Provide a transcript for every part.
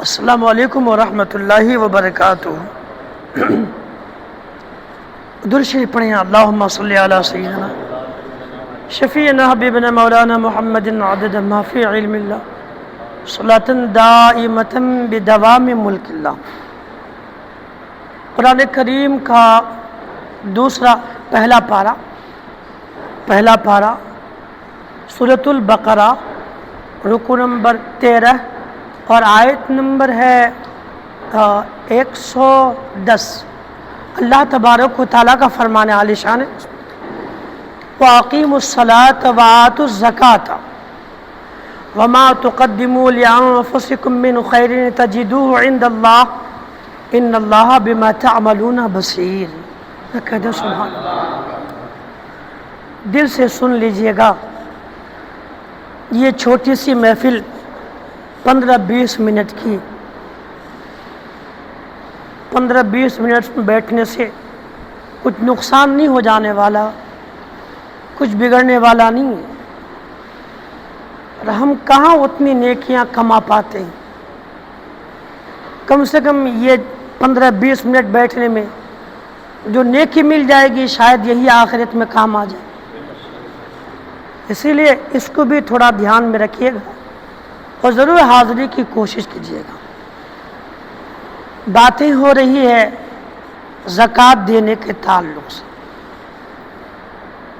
السلام علیکم ورحمۃ اللہ وبرکاتہ۔ درود شریف پڑھیں۔ اللہم صلی علی سیدنا شفیعنا حبیبنا مولانا محمد عدد ما فی علم اللہ صلاۃ دائمۃ بدوام ملک اللہ۔ قرآن کریم کا پہلا پارہ سورۃ البقرہ، رکوع نمبر 13 اور آیت نمبر ہے 110۔ اللہ تبارک و تعالیٰ کا فرمان عالی شان ہے، وَأَقِيمُوا الصَّلَاةَ وَآتُوا الزَّكَاةَ وَمَا تُقَدِّمُوا لِأَنفُسِكُم مِّنْ خَيْرٍ تَجِدُوهُ عِندَ اللَّهِ إِنَّ اللَّهَ بِمَا تَعْمَلُونَ بَصِيرٌ۔ میں کہتا ہوں سبحان اللہ، دل سے سن لیجئے گا۔ یہ چھوٹی سی محفل 15-20 منٹ کی، 15-20 منٹ میں بیٹھنے سے کچھ نقصان نہیں ہو جانے والا، کچھ بگڑنے والا نہیں ہے۔ اور ہم کہاں اتنی نیکیاں کما پاتے ہیں؟ کم سے کم یہ 15-20 منٹ بیٹھنے میں جو نیکی مل جائے گی شاید یہی آخرت میں کام آ جائے۔ اسی لیے اس کو بھی تھوڑا دھیان میں رکھیے گا اور ضرور حاضری کی کوشش کیجیے گا۔ باتیں ہو رہی ہے زکوٰۃ دینے کے تعلق سے،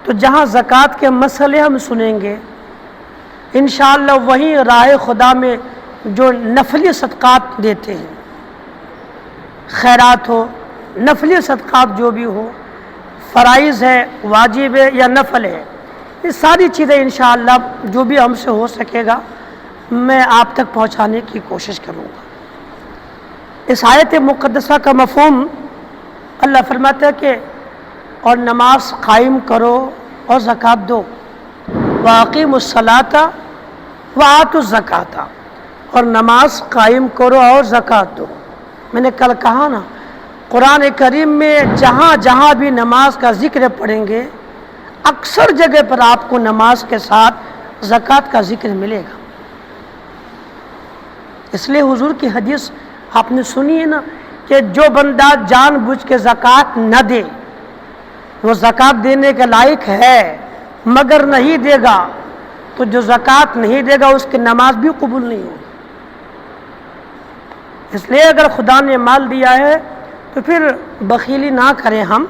تو جہاں زکوٰۃ کے مسئلے ہم سنیں گے انشاءاللہ وہیں راہ خدا میں جو نفلی صدقات دیتے ہیں، خیرات ہو، نفلی صدقات جو بھی ہو، فرائض ہے، واجب ہے یا نفل ہے، یہ ساری چیزیں انشاءاللہ جو بھی ہم سے ہو سکے گا میں آپ تک پہنچانے کی کوشش کروں گا۔ اس آیت مقدسہ کا مفہوم اللہ فرماتا ہے کہ اور نماز قائم کرو اور زکوٰۃ دو، وَأَقِيمُوا الصَّلَاةَ وَآتُوا الزَّكَاةَ، اور نماز قائم کرو اور زکوٰۃ دو۔ میں نے کل کہا نا، قرآن کریم میں جہاں جہاں بھی نماز کا ذکر پڑھیں گے اکثر جگہ پر آپ کو نماز کے ساتھ زکوٰۃ کا ذکر ملے گا۔ اس لیے حضور کی حدیث آپ نے سنی ہے نا کہ جو بندہ جان بوجھ کے زکوٰۃ نہ دے وہ زکوٰۃ دینے کے لائق ہے مگر نہیں دے گا، تو جو زکوٰۃ نہیں دے گا اس کی نماز بھی قبول نہیں ہوگی۔ اس لیے اگر خدا نے مال دیا ہے تو پھر بخیلی نہ کریں، ہم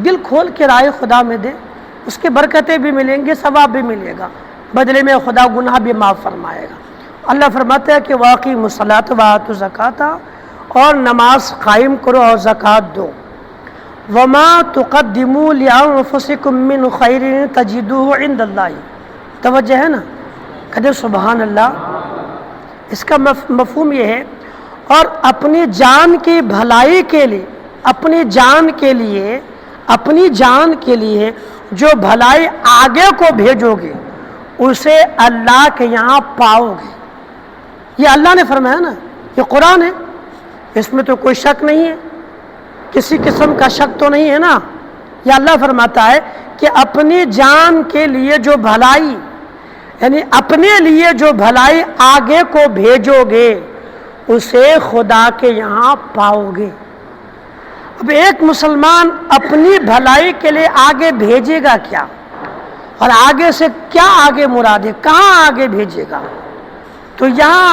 دل کھول کے رائے خدا میں دیں، اس کی برکتیں بھی ملیں گی، ثواب بھی ملے گا، بدلے میں خدا گناہ بھی معاف فرمائے گا۔ اللہ فرماتا ہے کہ وَأَقِيمُوا الصَّلَاةَ وَآتُوا الزَّكَاةَ، اور نماز قائم کرو اور زکوٰۃ دو۔ وَمَا تُقَدِّمُوا لِأَنفُسِكُم مِّنْ خَيْرٍ تَجِدُوهُ عِندَ اللَّهِ۔ توجہ ہے نا، کہتے سبحان اللہ۔ اس کا مفہوم یہ ہے، اور اپنی جان کی بھلائی کے لیے، اپنی جان کے لیے جو بھلائی آگے کو بھیجو گے اسے اللہ کے یہاں پاؤ گے۔ یہ اللہ نے فرمایا نا، یہ قرآن ہے، اس میں تو کوئی شک نہیں ہے، کسی قسم کا شک تو نہیں ہے نا۔ یہ اللہ فرماتا ہے کہ اپنی جان کے لیے جو بھلائی، یعنی اپنے لیے جو بھلائی آگے کو بھیجو گے اسے خدا کے یہاں پاؤ گے۔ اب ایک مسلمان اپنی بھلائی کے لیے آگے بھیجے گا کیا، اور آگے سے کیا آگے مراد ہے، کہاں آگے بھیجے گا؟ تو یہاں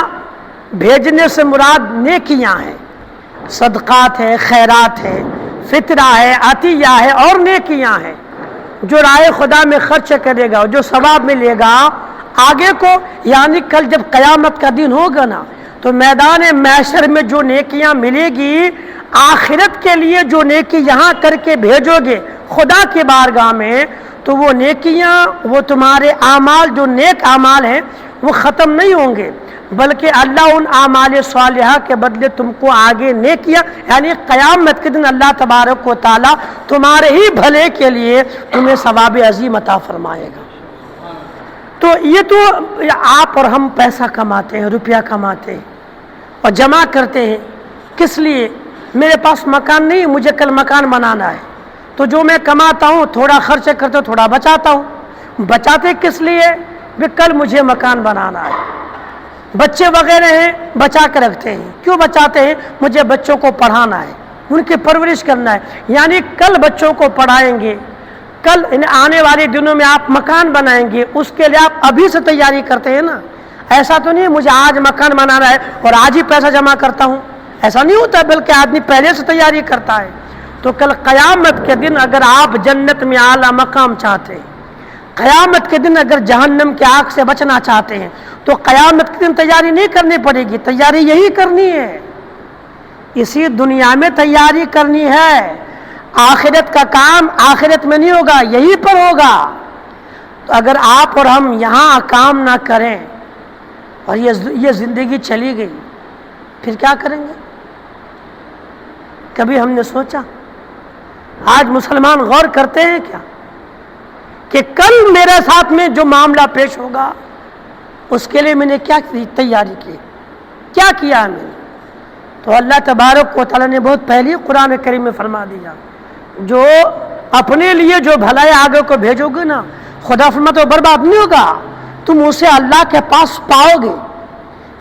بھیجنے سے مراد نیکیاں ہیں، صدقات ہے، خیرات ہے، فطرہ ہے، عطیہ ہے اور نیکیاں ہیں۔ جو راہ خدا میں خرچ کرے گا، جو ثواب ملے گا آگے کو، یعنی کل جب قیامت کا دن ہوگا نا تو میدان محشر میں جو نیکیاں ملے گی، آخرت کے لیے جو نیکی یہاں کر کے بھیجو گے خدا کی بارگاہ میں، تو وہ نیکیاں، وہ تمہارے اعمال جو نیک اعمال ہیں وہ ختم نہیں ہوں گے، بلکہ اللہ ان اعمال صالحہ کے بدلے تم کو آگے نیکیاں، یعنی قیامت کے دن اللہ تبارک و تعالیٰ تمہارے ہی بھلے کے لیے تمہیں ثواب عظیم عطا فرمائے گا۔ تو یہ تو آپ اور ہم پیسہ کماتے ہیں، روپیہ کماتے ہیں اور جمع کرتے ہیں، کس لیے؟ میرے پاس مکان نہیں، مجھے کل مکان بنانا ہے، تو جو میں کماتا ہوں تھوڑا خرچ کرتا ہوں، تھوڑا بچاتا ہوں۔ بچاتے کس لیے؟ کہ کل مجھے مکان بنانا ہے۔ بچے وغیرہ ہیں بچا کے رکھتے ہیں. کیوں بچاتے ہیں؟ مجھے بچوں کو پڑھانا ہے، ان کی پرورش کرنا ہے. یعنی کل بچوں کو پڑھائیں گے، کل آنے والے دنوں میں آپ مکان بنائیں گے، اس کے لیے آپ ابھی سے تیاری کرتے ہیں نا. ایسا تو نہیں مجھے آج مکان بنانا ہے اور آج ہی پیسہ جمع کرتا ہوں، ایسا نہیں ہوتا، بلکہ آدمی پہلے سے تیاری کرتا ہے. تو کل قیامت کے دن اگر آپ جنت میں اعلیٰ مقام چاہتے ہیں، قیامت کے دن اگر جہنم کی آگ سے بچنا چاہتے ہیں، تو قیامت کے دن تیاری نہیں کرنی پڑے گی، تیاری یہی کرنی ہے، اسی دنیا میں تیاری کرنی ہے. آخرت کا کام آخرت میں نہیں ہوگا، یہی پر ہوگا. تو اگر آپ اور ہم یہاں کام نہ کریں اور یہ زندگی چلی گئی، پھر کیا کریں گے؟ کبھی ہم نے سوچا؟ آج مسلمان غور کرتے ہیں کیا کہ کل میرے ساتھ میں جو معاملہ پیش ہوگا اس کے لیے میں نے کیا تیاری کی، کیا کیا ہے میں نے؟ تو اللہ تبارک و تعالیٰ نے بہت پہلے قرآن کریم میں فرما دیا، جو اپنے لیے جو بھلائی آگے کو بھیجو گے نا، خدا فرماتا ہے برباد نہیں ہوگا، تم اسے اللہ کے پاس پاؤ گے.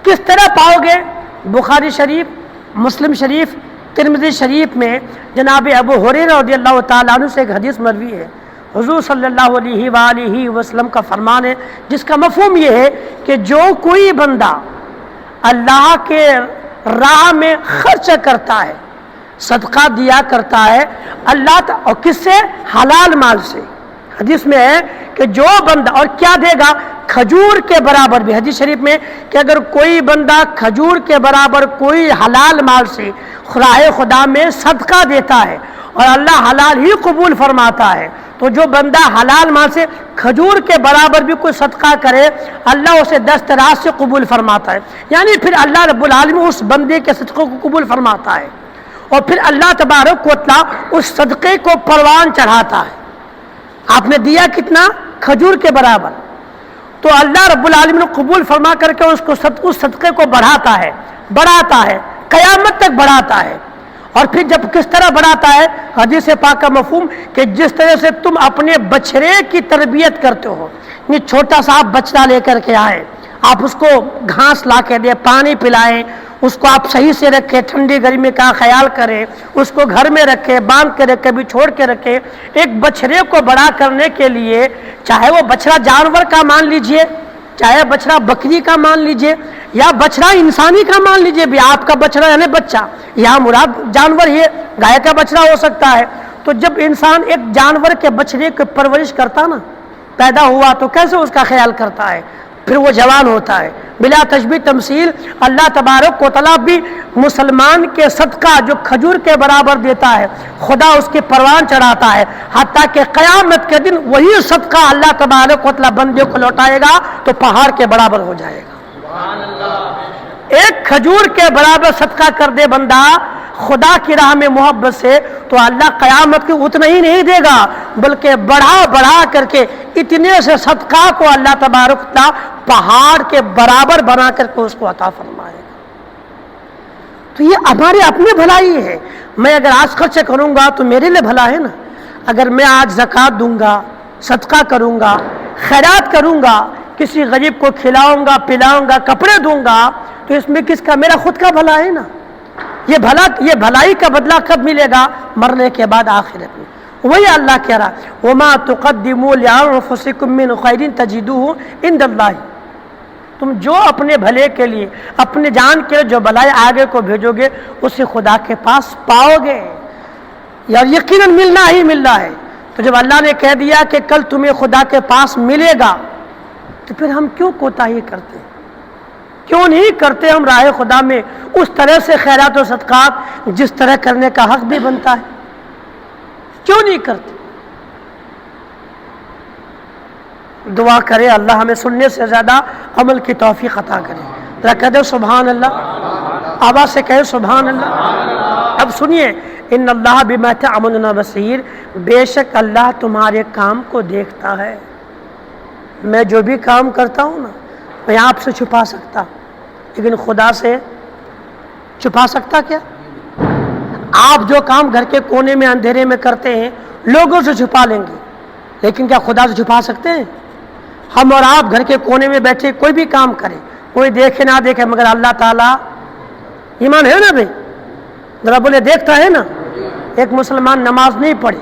کس طرح پاؤ گے؟ بخاری شریف، مسلم شریف، ترمذی شریف میں جناب ابو ہریرہ رضی اللہ تعالیٰ عنہ سے ایک حدیث مروی ہے. حضور صلی اللہ علیہ وآلہ وسلم کا فرمان ہے، جس کا مفہوم یہ ہے کہ جو کوئی بندہ اللہ کے راہ میں خرچ کرتا ہے، صدقہ دیا کرتا ہے، اللہ اور کس سے؟ حلال مال سے. حدیث میں ہے کہ جو بندہ، اور کیا دے گا؟ کھجور کے برابر بھی حدیث شریف میں کہ اگر کوئی بندہ کھجور کے برابر کوئی حلال مال سے راہ خدا میں صدقہ دیتا ہے اور اللہ حلال ہی قبول فرماتا ہے، تو جو بندہ حلال مال سے کھجور کے برابر بھی کوئی صدقہ کرے، اللہ اسے 10 دراز سے قبول فرماتا ہے. یعنی پھر اللہ رب العالمین اس بندے کے صدقوں کو قبول فرماتا ہے، اور پھر اللہ تبارک و تعالیٰ اس صدقے کو پروان چڑھاتا ہے. آپ نے دیا کتنا؟ کھجور کے برابر، تو اللہ رب العالمین قبول فرما کر کے اس صدقے کو بڑھاتا ہے، قیامت تک بڑھاتا ہے. اور پھر جب کس طرح بڑھاتا ہے؟ حدیث پاک کا مفہوم کہ جس طرح سے تم اپنے بچڑے کی تربیت کرتے ہو، یہ چھوٹا سا آپ بچڑا لے کر کے آئے، آپ اس کو گھاس لا کے دیں، پانی پلائیں، اس کو آپ صحیح سے رکھیں، ٹھنڈی گرمی کا خیال کریں، اس کو گھر میں رکھیں، باندھ کے رکھیں، کبھی چھوڑ کے رکھیں. ایک بچڑے کو بڑا کرنے کے لیے، چاہے وہ بچڑا جانور کا مان لیجئے، چاہے بچڑا بکری کا مان لیجئے، یا بچڑا انسانی کا مان لیجئے، بھی آپ کا بچڑا یعنی بچہ، یہاں مراد جانور یہ گائے کا بچڑا ہو سکتا ہے. تو جب انسان ایک جانور کے بچڑے کی پرورش کرتا نا، پیدا ہوا تو کیسے اس کا خیال کرتا ہے، پھر وہ جوان ہوتا ہے. بلا تشبیہ تمثیل اللہ تبارک و تعالیٰ بھی مسلمان کے صدقہ جو کھجور کے برابر دیتا ہے، خدا اس کے پروان چڑھاتا ہے، حتیٰ کہ قیامت کے دن وہی صدقہ اللہ تبارک و تعالیٰ بندے کو لوٹائے گا تو پہاڑ کے برابر ہو جائے گا. ایک کھجور کے برابر صدقہ کر دے بندہ خدا کی راہ میں محبت سے، تو اللہ قیامت کے اتنا ہی نہیں دے گا، بلکہ بڑھا کر کے اتنے سے صدقہ کو اللہ تبارک و تعالیٰ پہاڑ کے برابر بنا کر کے اس کو عطا فرمائے گا. تو یہ ہماری اپنی بھلائی ہے. میں اگر آج خرچ کروں گا تو میرے لیے بھلا ہے نا. اگر میں آج زکوٰۃ دوں گا، صدقہ کروں گا، خیرات کروں گا، کسی غریب کو کھلاؤں گا، پلاؤں گا، کپڑے دوں گا، تو اس میں کس کا؟ میرا خود کا بھلا ہے نا. یہ بھلائی کا بدلہ کب ملے گا؟ مرنے کے بعد آخرت میں. وہی اللہ کہہ رہا وَمَا تُقَدِّمُوا لِأَنفُسِكُم مِّنْ خَيْرٍ تَجِدُوهُ عِندَ اللَّهِ. تم جو اپنے بھلے کے لیے، اپنے جان کے لیے جو بھلائی آگے کو بھیجو گے، اسے خدا کے پاس پاؤ گے، یا یقیناً ملنا ہی ملنا ہے. تو جب اللہ نے کہہ دیا کہ کل تمہیں خدا کے پاس ملے گا، تو پھر ہم کیوں کوتاہی کرتے ہیں؟ کیوں نہیں کرتے ہم راہ خدا میں اس طرح سے خیرات و صدقات جس طرح کرنے کا حق بھی بنتا ہے؟ کیوں نہیں کرتے؟ دعا کرے اللہ ہمیں سننے سے زیادہ عمل کی توفیق عطا کرے. ذرا کہہ دے سبحان اللہ، آواز سے کہے سبحان اللہ. اب سنیے، ان اللہ بما تعملون بصیر، بے شک اللہ تمہارے کام کو دیکھتا ہے. میں جو بھی کام کرتا ہوں نا، میں آپ سے چھپا سکتا، لیکن خدا سے چھپا سکتا کیا؟ آپ جو کام گھر کے کونے میں اندھیرے میں کرتے ہیں لوگوں سے چھپا لیں گے، لیکن کیا خدا سے چھپا سکتے ہیں؟ ہم اور آپ گھر کے کونے میں بیٹھے کوئی بھی کام کریں، کوئی دیکھے نہ دیکھے مگر اللہ تعالیٰ، ایمان ہے نا بھائی؟ ذرا بولے دیکھتا ہے نا؟ ایک مسلمان نماز نہیں پڑھے،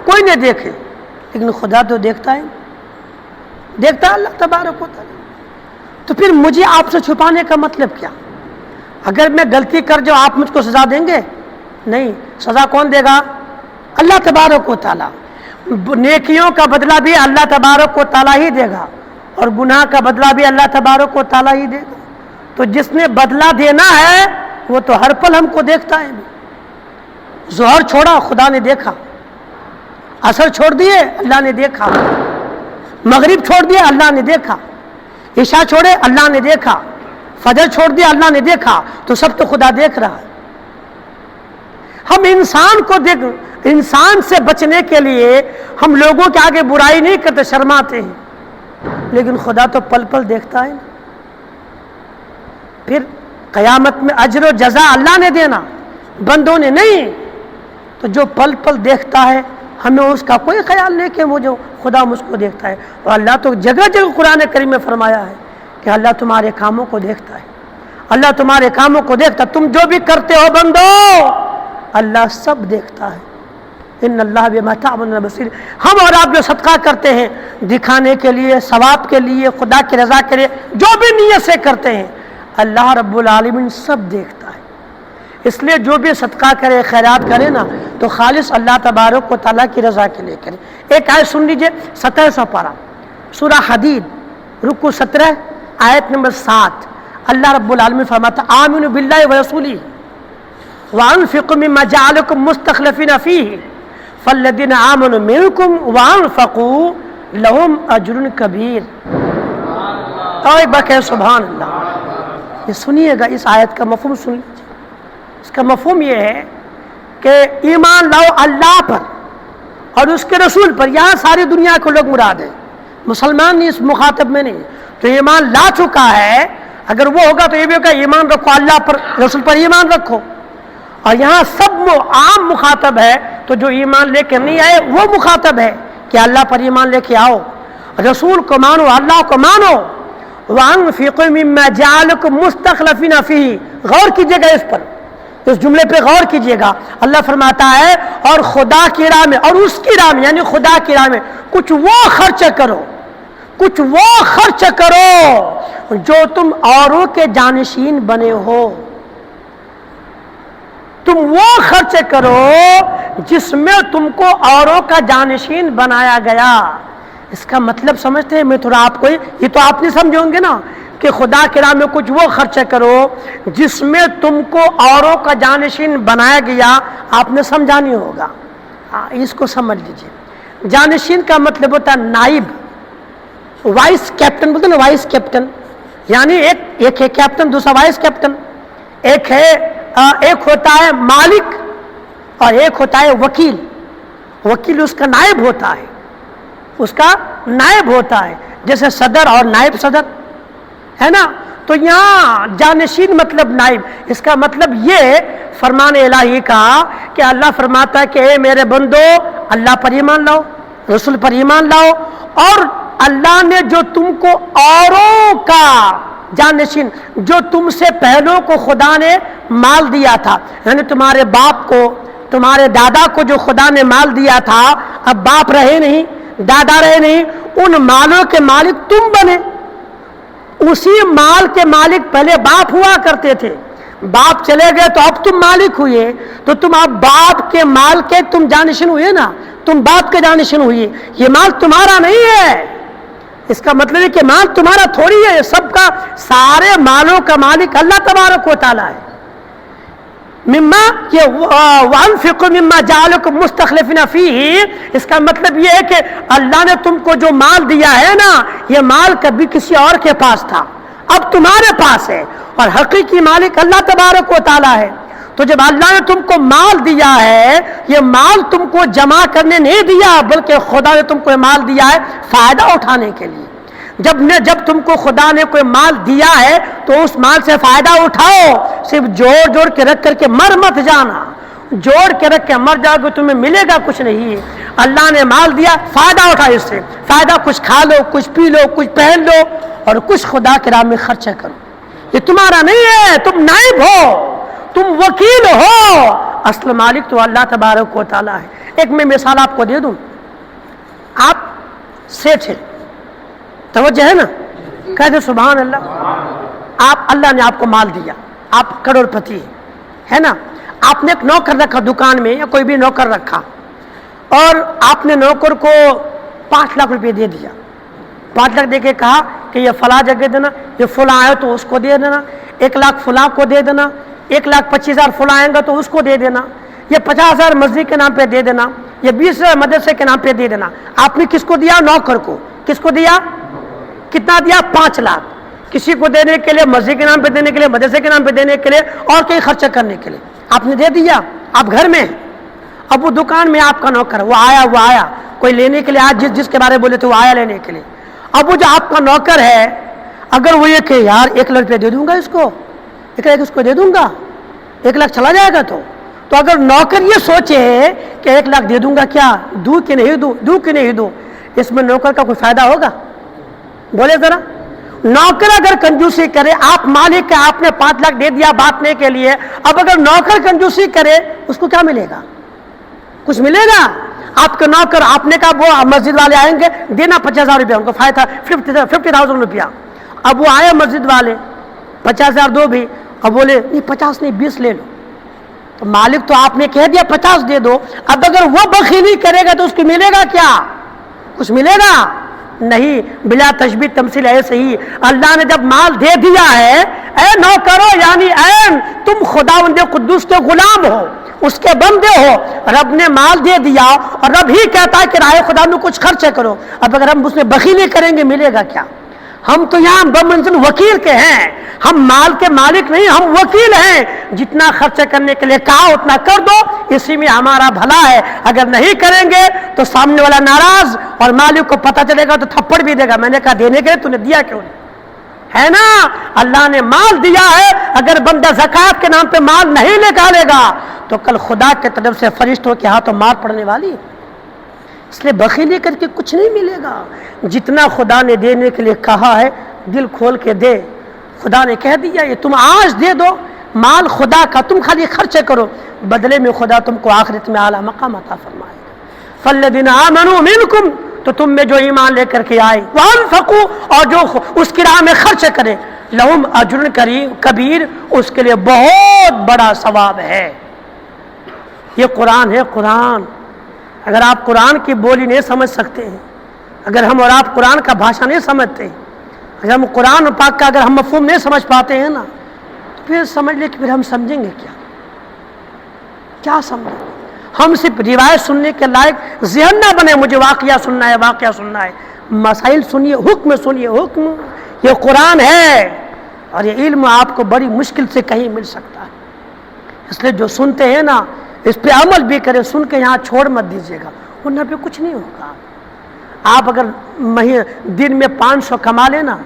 کوئی نہیں دیکھے، لیکن خدا تو دیکھتا ہے، دیکھتا ہے اللہ تبارک و تعالیٰ۔ تو پھر مجھے آپ سے چھپانے کا مطلب کیا؟ اگر میں غلطی کر جاؤں آپ مجھ کو سزا دیں گے؟ نہیں، سزا کون دے گا؟ اللہ تبارک و تعالیٰ۔ نیکیوں کا بدلہ بھی اللہ تبارک و تعالیٰ ہی دے گا، اور گناہ کا بدلہ بھی اللہ تبارک و تعالیٰ ہی دے گا۔ تو جس نے بدلہ دینا ہے وہ تو ہر پل ہم کو دیکھتا ہے۔ ظہر چھوڑا خدا نے دیکھا، عصر چھوڑ دیے اللہ نے دیکھا، مغرب چھوڑ دیا اللہ نے دیکھا، عشاء چھوڑے اللہ نے دیکھا، فجر چھوڑ دیا اللہ نے دیکھا، تو سب تو خدا دیکھ رہا ہے۔ ہم انسان سے بچنے کے لیے ہم لوگوں کے آگے برائی نہیں کرتے، شرماتے ہیں، لیکن خدا تو پل پل دیکھتا ہے۔ پھر قیامت میں اجر و جزا اللہ نے دینا، بندوں نے نہیں۔ تو جو پل پل دیکھتا ہے ہمیں اس کا کوئی خیال نہیں کہ وہ جو خدا مجھ کو دیکھتا ہے۔ اور اللہ تو جگہ جگہ قرآن کریم میں فرمایا ہے کہ اللہ تمہارے کاموں کو دیکھتا ہے، اللہ تمہارے کاموں کو دیکھتا ہے، تم جو بھی کرتے ہو بندو اللہ سب دیکھتا ہے۔ ان اللہ بما تعملون بصیر۔ ہم اور آپ جو صدقہ کرتے ہیں دکھانے کے لیے، ثواب کے لیے، خدا کی رضا کے لیے، جو بھی نیت سے کرتے ہیں اللہ رب العالمین سب دیکھتا ہے۔ اس لیے جو بھی صدقہ کرے، خیرات کرے نا، تو خالص اللہ تبارک و تعالیٰ کی رضا کے لیے کرے۔ ایک آیت سن لیجئے، 17 پارہ سورہ حدید رکوع 17 آیت نمبر 7، اللہ رب العالمین فرماتا آمنوا باللہ ورسولہ وانفقوا مما جعلکم مستخلفین فیہ فالذین آمنوا منکم وانفقوا لہم اجر کبیر۔ اور ایک بار کہے سبحان اللہ۔ یہ سنیے گا، اس آیت کا مفہوم سن لیجیے۔ اس کا مفہوم یہ ہے کہ ایمان لاؤ اللہ پر اور اس کے رسول پر۔ یہاں ساری دنیا کے لوگ مراد ہیں، مسلمان نہیں، اس مخاطب میں نہیں۔ تو ایمان لا چکا ہے، اگر وہ ہوگا تو یہ بھی ہوگا ایمان رکھو اللہ پر، رسول پر ایمان رکھو۔ اور یہاں سب عام مخاطب ہے، تو جو ایمان لے کے نہیں آئے وہ مخاطب ہے کہ اللہ پر ایمان لے کے آؤ، رسول کو مانو، اللہ کو مانو۔ وَأَنفِقُوا مِمَّا جَعَلَكُم مُّسْتَخْلَفِينَ فِيهِ۔ غور کیجیے گا اس پر، اس جملے پہ غور کیجیے گا۔ اللہ فرماتا ہے اور خدا کی راہ میں، اور اس کی راہ میں یعنی خدا کی راہ میں کچھ وہ خرچ کرو، کچھ وہ خرچ کرو جو تم اوروں کے جانشین بنے ہو۔ تم وہ خرچ کرو جس میں تم کو اوروں کا جانشین بنایا گیا۔ اس کا مطلب سمجھتے ہیں؟ میں تھوڑا آپ کو، یہ تو آپ نہیں سمجھیں گے نا کہ خدا کی راہ میں کچھ وہ خرچ کرو جس میں تم کو اوروں کا جانشین بنایا گیا۔ آپ نے سمجھا نہیں ہوگا، اس کو سمجھ لیجیے۔ جانشین کا مطلب ہوتا ہے نائب، وائس کیپٹن بولتے ہیں نا، وائس کیپٹن، یعنی ایک ہے کیپٹن، دوسرا وائس کیپٹن۔ ایک ہوتا ہے مالک اور ایک ہوتا ہے وکیل۔ وکیل اس کا نائب ہوتا ہے، اس کا نائب ہوتا ہے، جیسے صدر اور نائب صدر ہے نا۔ تو یہاں جانشین مطلب نائب۔ اس کا مطلب یہ فرمان الہی کا کہ اللہ فرماتا ہے کہ اے میرے بندو اللہ پر ایمان لاؤ، رسول پر ایمان لاؤ، اور اللہ نے جو تم کو اوروں کا جانشین، جو تم سے پہلوں کو خدا نے مال دیا تھا، یعنی تمہارے باپ کو، تمہارے دادا کو جو خدا نے مال دیا تھا، اب باپ رہے نہیں، دادا رہے نہیں، ان مالوں کے مالک تم بنے۔ اسی مال کے مالک پہلے باپ ہوا کرتے تھے، باپ چلے گئے تو اب تم مالک ہوئے، تو تم اب باپ کے مال کے تم جانشین ہوئے نا، تم باپ کے جانشین ہوئے۔ یہ مال تمہارا نہیں ہے، اس کا مطلب ہے کہ مال تمہارا تھوڑی ہے، سب کا، سارے مالوں کا مالک اللہ تبارک و تعالیٰ ہے۔ مما یہ وانفقوا مما جعلکم مستخلفین فیہ، اس کا مطلب یہ ہے کہ اللہ نے تم کو جو مال دیا ہے نا، یہ مال کبھی کسی اور کے پاس تھا، اب تمہارے پاس ہے، اور حقیقی مالک اللہ تبارک و تعالیٰ ہے۔ تو جب اللہ نے تم کو مال دیا ہے، یہ مال تم کو جمع کرنے نہیں دیا، بلکہ خدا نے تم کو یہ مال دیا ہے فائدہ اٹھانے کے لیے۔ جب تم کو خدا نے کوئی مال دیا ہے تو اس مال سے فائدہ اٹھاؤ، صرف جوڑ کے رکھ کر کے مر مت جانا، جوڑ کے رکھ کے مر جاؤ گے تمہیں ملے گا کچھ نہیں۔ اللہ نے مال دیا، فائدہ اٹھاؤ، اس سے فائدہ، کچھ کھا لو، کچھ پی لو، کچھ پہن لو، اور کچھ خدا کی راہ میں خرچہ کرو۔ یہ تمہارا نہیں ہے، تم نائب ہو، تم وکیل ہو، اصل مالک تو اللہ تبارک و تعالیٰ ہے۔ ایک میں مثال آپ کو دے دوں، آپ سیٹھ ہیں، توجہ ہے نا، کہہ دے سبحان اللہ۔ آپ اللہ نے آپ کو مال دیا، آپ کروڑ پتی ہے نا، آپ نے ایک نوکر رکھا دکان میں، یا کوئی بھی نوکر رکھا، اور آپ نے نوکر کو 5 لاکھ روپے دے دیا، 5 لاکھ دے کے کہا کہ یہ فلاں جگہ دینا، یہ فلاں آئے تو اس کو دے دینا، 1 لاکھ فلاں کو دے دینا، 1,25,000 فلاں آئیں گا تو اس کو دے دینا، یہ 50,000 مسجد کے نام پہ دے دینا، یہ 20,000 مدرسے کے نام پہ دے دینا۔ آپ نے کس کو دیا؟ نوکر کو۔ کس کو دیا؟ کتنا دیا؟ 5 لاکھ۔ کسی کو دینے کے لیے، مسجد کے نام پہ دینے کے لیے، مدرسے کے نام پہ دینے کے لیے، اور کئی خرچہ کرنے کے لیے آپ نے دے دیا۔ آپ گھر میں، اب وہ دکان میں آپ کا نوکر، وہ آیا کوئی لینے کے لیے، آج جس کے بارے میں بولے تھے وہ آیا لینے کے لیے۔ اب وہ جو آپ کا نوکر ہے، اگر وہ یہ کہ یار 1 لاکھ روپے دے دوں گا اس کو، 1 لاکھ اس کو دے دوں گا، 1 لاکھ چلا جائے گا، تو اگر نوکر یہ سوچے کہ 1 لاکھ دے دوں گا، کیا دوں کہ نہیں دوں، اس میں نوکر کا کوئی فائدہ ہوگا؟ بولے ذرا۔ نوکر اگر کنجوسی کرے، آپ مالک ہے، آپ نے 5 لاکھ دے دیا بانٹنے کے لیے، اب اگر نوکر کنجوسی کرے اس کو کیا ملے گا؟ کچھ ملے گا؟ آپ کے نوکر، آپ نے کہا وہ مسجد والے آئیں گے، دینا 50,000 روپیہ، ان کو فائدہ 50,000 روپیہ۔ اب وہ آئے مسجد والے، 50,000 دو بھی، اب بولے نہیں 50 نہیں 20 لے لو، تو مالک تو آپ نے کہہ دیا 50 دے دو، اب اگر وہ بخیلی کرے گا تو اس کو ملے گا کیا؟ کچھ ملے گا نہیں۔ بلا تشبیہ تمثیل ایسے ہی اللہ نے جب مال دے دیا ہے، اے نوکرو یعنی تم خداوند قدوس کے غلام ہو، اس کے بندے ہو، رب نے مال دے دیا اور رب ہی کہتا ہے کہ راہ خدا میں کچھ خرچ کرو، اب اگر ہم اس میں بخیلی کریں گے ملے گا کیا؟ ہم تو یہاں بمنزل وکیل کے ہیں، ہم مال کے مالک نہیں، ہم وکیل ہیں۔ جتنا خرچ کرنے کے لیے کہا اتنا کر دو، اسی میں ہمارا بھلا ہے۔ اگر نہیں کریں گے تو سامنے والا ناراض، اور مالک کو پتہ چلے گا تو تھپڑ بھی دے گا، میں نے کہا دینے کے لیے تو نے دیا کیوں نہیں؟ ہے نا، اللہ نے مال دیا ہے، اگر بندہ زکوٰۃ کے نام پہ مال نہیں نکالے گا تو کل خدا کے طرف سے فرشتوں کے ہاتھوں مار پڑنے والی ہے۔ اس لیے بخیلی کر کے کچھ نہیں ملے گا۔ جتنا خدا نے دینے کے لیے کہا ہے دل کھول کے دے۔ خدا نے کہہ دیا یہ تم آج دے دو، مال خدا کا، تم خالی خرچ کرو، بدلے میں خدا تم کو آخرت میں اعلیٰ مقام عطا فرمائے گا۔ فالذین آمنوا منکم، تو تم میں جو ایمان لے کر کے آئے، وانفقوا، اور جو اس کی راہ میں خرچ کرے، لہم اجر کبیر، اس کے لیے بہت بڑا ثواب ہے۔ یہ قرآن ہے، قرآن۔ اگر آپ قرآن کی بولی نہیں سمجھ سکتے ہیں، اگر ہم اور آپ قرآن کا بھاشا نہیں سمجھتے ہیں، اگر ہم قرآن پاک کا اگر ہم مفہوم نہیں سمجھ پاتے ہیں نا، تو پھر سمجھ لیں کہ پھر ہم سمجھیں گے کیا سمجھیں گے؟ ہم صرف روایت سننے کے لائق ذہن نہ بنے، مجھے واقعہ سننا ہے، واقعہ سننا ہے۔ مسائل سنیے، حکم سنیے، حکم یہ قرآن ہے، اور یہ علم آپ کو بڑی مشکل سے کہیں مل سکتا ہے۔ اس لیے جو سنتے ہیں نا اس پہ عمل بھی کرے، سن کے یہاں چھوڑ مت دیجیے گا، ورنہ پہ کچھ نہیں ہوگا۔ آپ اگر دن میں 500 کما لینا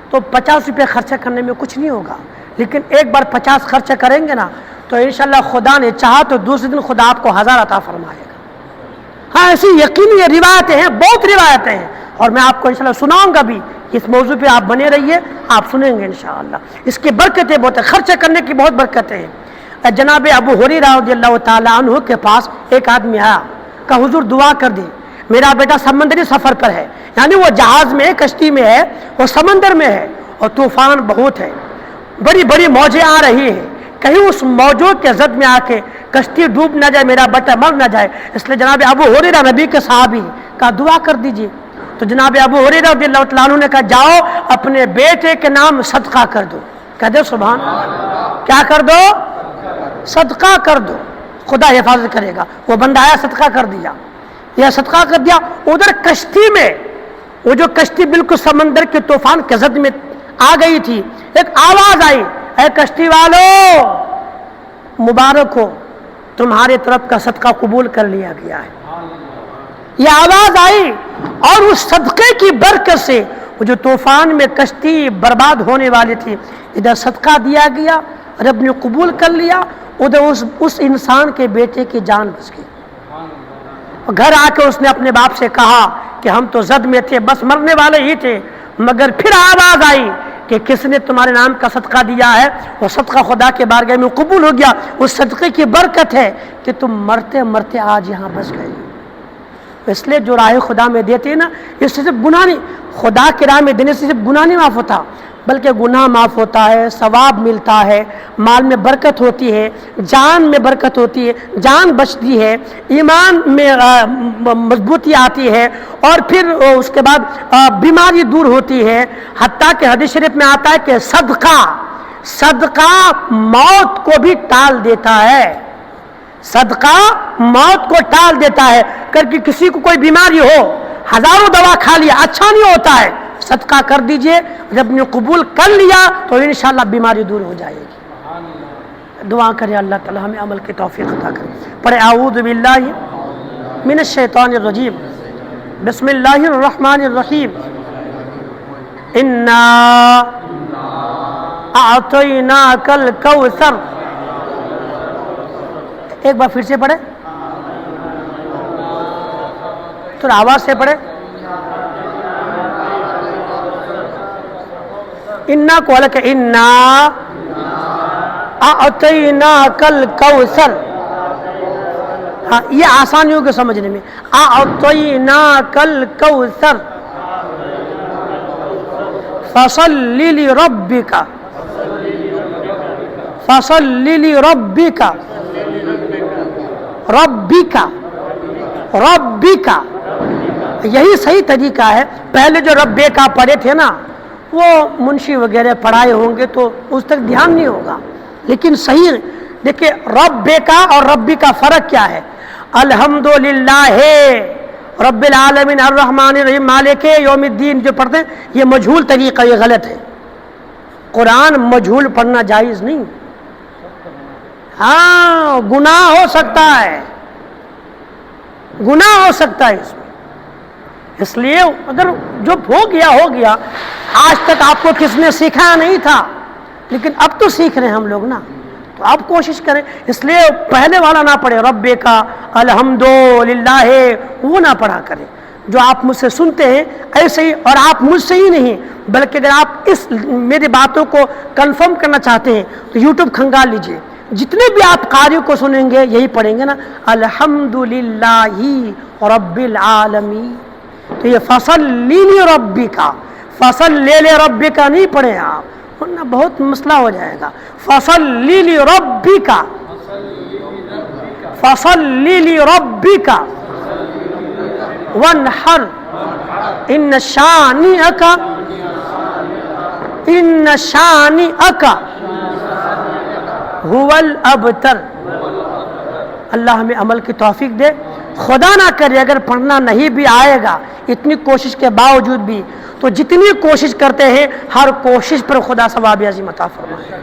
تو 50 روپے خرچہ کرنے میں کچھ نہیں ہوگا، لیکن ایک بار 50 خرچہ کریں گے نا تو انشاءاللہ خدا نے چاہا تو دوسرے دن خدا آپ کو 1000 عطا فرمائے گا۔ ہاں ایسی یقینی روایتیں ہیں، بہت روایتیں ہیں، اور میں آپ کو انشاءاللہ سناؤں گا بھی۔ اس موضوع پہ آپ بنے رہیے، آپ سنیں گے انشاءاللہ۔ اس کی برکتیں بہت ہیں، خرچہ کرنے کی بہت برکتیں ہیں۔ جناب ابو ہریرہ رضی اللہ تعالیٰ عنہ کے پاس ایک آدمی آیا، کہا حضور دعا کر دی، میرا بیٹا سمندری سفر پر ہے، یعنی وہ جہاز میں، کشتی میں ہے، وہ سمندر میں ہے، اور طوفان بہت ہے، بڑی بڑی موجیں آ رہی ہیں، کہیں اس موجوں کے زد میں آ کے کشتی ڈوب نہ جائے، میرا بیٹا مر نہ جائے۔ اس لیے جناب ابو ہریرہ نبی کے صحابی، کہا دعا کر دیجیے۔ تو جناب ابو ہریرہ رضی اللہ تعالیٰ عنہ نے کہا جاؤ اپنے بیٹے کے نام صدقہ کر دو۔ کہہ دو سبحان اللہ، کیا کر دو؟ صدقہ کر دو، خدا حفاظت کرے گا۔ وہ بندہ آیا، صدقہ کر دیا، یہ صدقہ کر دیا۔ ادھر کشتی میں، وہ جو کشتی بالکل سمندر کے طوفان کے زد میں آ گئی تھی، ایک آواز آئی، اے کشتی والو مبارک ہو، تمہارے طرف کا صدقہ قبول کر لیا گیا ہے۔ یہ آواز آئی، اور اس صدقے کی برکت سے وہ جو طوفان میں کشتی برباد ہونے والی تھی، ادھر صدقہ دیا گیا، رب نے قبول کر لیا، ادھر اس انسان کے بیٹے کی جان بچ گئی۔ گھر آ کے اس نے اپنے باپ سے کہا کہ ہم تو زد میں تھے، بس مرنے والے ہی تھے، مگر پھر آواز آئی کہ کس نے تمہارے نام کا صدقہ دیا ہے، وہ صدقہ خدا کے بارگاہ میں قبول ہو گیا، اس صدقے کی برکت ہے کہ تم مرتے مرتے آج یہاں بچ گئے۔ اس لیے جو راہ خدا میں دیتے ہیں نا، اس سے صرف گناہ نہیں، خدا کی راہ میں دینے سے صرف گناہ نہیں معاف ہوتا، بلکہ گناہ معاف ہوتا ہے، ثواب ملتا ہے، مال میں برکت ہوتی ہے، جان میں برکت ہوتی ہے، جان بچتی ہے، ایمان میں مضبوطی آتی ہے، اور پھر اس کے بعد بیماری دور ہوتی ہے۔ حتیٰ کہ حدیث شریف میں آتا ہے کہ صدقہ موت کو بھی ٹال دیتا ہے، صدقہ موت کو ٹال دیتا ہے۔ کر کے کسی کو کوئی بیماری ہو، ہزاروں دوا کھا لیا، اچھا نہیں ہوتا ہے، صدقہ کر دیجئے، جب نے قبول کر لیا تو انشاءاللہ بیماری دور ہو جائے گی۔ دعا کرے اللہ تعالی ہمیں عمل کی توفیق عطا کرے۔ پڑھے اعوذ باللہ من الشیطان الرجیم، بسم اللہ الرحمن الرحیم، انا اعطیناک الکوثر۔ ایک بار پھر سے پڑھے، تھوڑا آواز سے پڑھے۔ انا کو الگ، انا اعطیناک الکوثر، ہاں یہ آسانی ہوگی سمجھنے میں، اعطیناک الکوثر فصل لربک، فصل لربک، ربک ربک، یہی صحیح طریقہ ہے۔ پہلے جو رب کا پڑھے تھے نا، وہ منشی وغیرہ پڑھائے ہوں گے تو اس تک دھیان نہیں ہوگا، لیکن صحیح دیکھیں رب کا اور ربی کا فرق کیا ہے۔ الحمدللہ رب العالمین الرحمن الرحیم مالک یوم الدین جو پڑھتے ہیں، یہ مجہول طریقہ، یہ غلط ہے۔ قرآن مجہول پڑھنا جائز نہیں، ہاں گناہ ہو سکتا ہے، گناہ ہو سکتا ہے اس میں، اس لیے اگر جو ہو گیا، آج تک آپ کو کس نے سکھایا نہیں تھا، لیکن اب تو سیکھ رہے ہیں ہم لوگ نا، تو آپ کوشش کریں۔ اس لیے پہلے والا نہ پڑھے، رب کا الحمدللہ وہ نہ پڑھا کریں جو آپ مجھ سے سنتے ہیں ایسے ہی، اور آپ مجھ سے ہی نہیں بلکہ اگر آپ اس میری باتوں کو کنفرم کرنا چاہتے ہیں تو یوٹیوب کھنگال لیجئے، جتنے بھی آپ قاری کو سنیں گے یہی پڑھیں گے نا، الحمدللہ رب العالمین۔ تو یہ فصل لی ربی کا، فصل لے ربی کا نہیں پڑھیں آپ، ورنہ بہت مسئلہ ہو جائے گا۔ فصل لی ربی کا، فصل لی ربی کا وانحر ان شانئک، ان شانئک هو الابتر۔ اللہ ہمیں عمل کی توفیق دے۔ خدا نہ کرے اگر پڑھنا نہیں بھی آئے گا، اتنی کوشش کے باوجود بھی، تو جتنی کوشش کرتے ہیں ہر کوشش پر خدا ثواب عظیم عطا فرمائے۔